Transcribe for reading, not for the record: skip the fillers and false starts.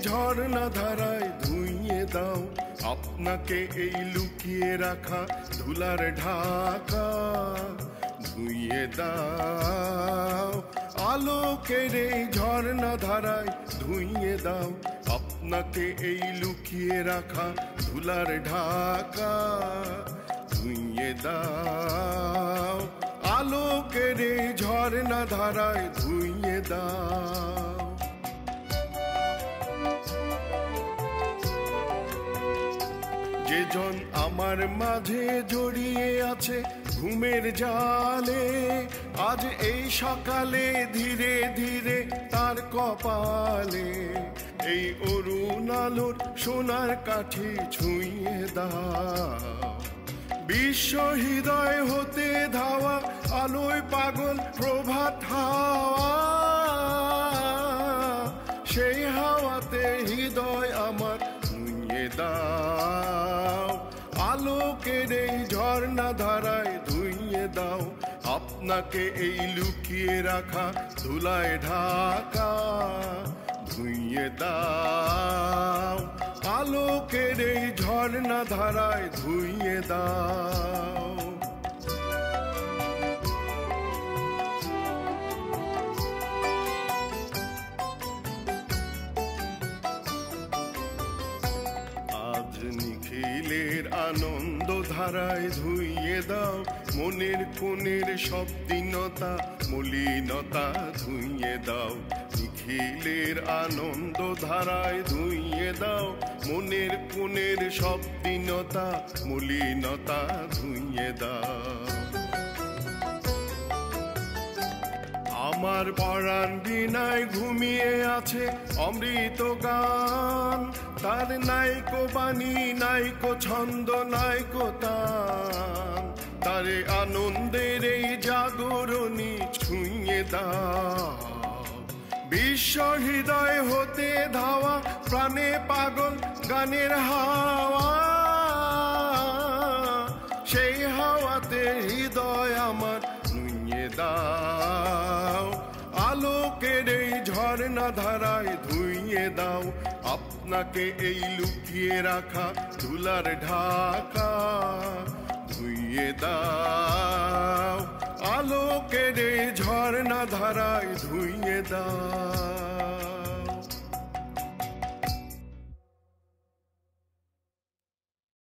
ঝর্ণা ধারায় ধুইয়ে দাও আপনাকে এই লুকিয়ে রাখা ধুলার ঢাকা ধুইয়ে দাও আলোকের এই ঝর্ণা ধারায় ধুইয়ে দাও আপনাকে এই লুকিয়ে রাখা ধুলার ঢাকা ধুইয়ে দাও আলোকের এই ঝর্ণা ধারায় ধুইয়ে দাও যেজন আমার মাঝে জড়িয়ে আছে ঘুমের জালে আজ এই সকালে ধীরে ধীরে তার কপালে এই অরুণ আলোর সোনার কাঠি ছুঁয়ে দাও বিশ্ব হৃদয় হতে ধাওয়া আলোয় পাগল প্রভাত হাওয়া সেই হাওয়াতে হৃদয় আমার ধুইয়ে দাও আলোকের এই ঝর্ণা ধারায় ধুইয়ে দাও আপনাকে এই লুকিয়ে রাখা ধুলায় ঢাকা ধুইয়ে দাও আলোকের এই ঝর্ণা ধারায় ধুইয়ে দাও আজ নিখিলের আনন্দ ধারায় ধুইয়ে দাও মনের কোণের সব দীনতা মলিনতা ধুইয়ে দাও নিখিলের আনন্দ ধারায় ধুইয়ে দাও মনের কোণের সব দীনতা মলিনতা ধুইয়ে দাও আমার পরাণ বিনায় ঘুমিয়ে আছে অমৃত গান তার নাইকো বাণী নাইকো ছন্দ নাইকো তান তারে আনন্দের এই জাগরণী ছুঁয়ে দাও বিশ্ব হৃদয় হতে ধাওয়া প্রাণে পাগল গানের হাওয়া সেই হাওয়াতে হৃদয় আমার নুইয়ে দাও আলোকের এই ঝর্ণা ধারায় ধুইয়ে দাও আপনাকে এই লুকিয়ে রাখা ধুলার ঢাকা ধুইয়ে দাও আলোকের এই ঝর্ণা ধারায় ধুইয়ে দাও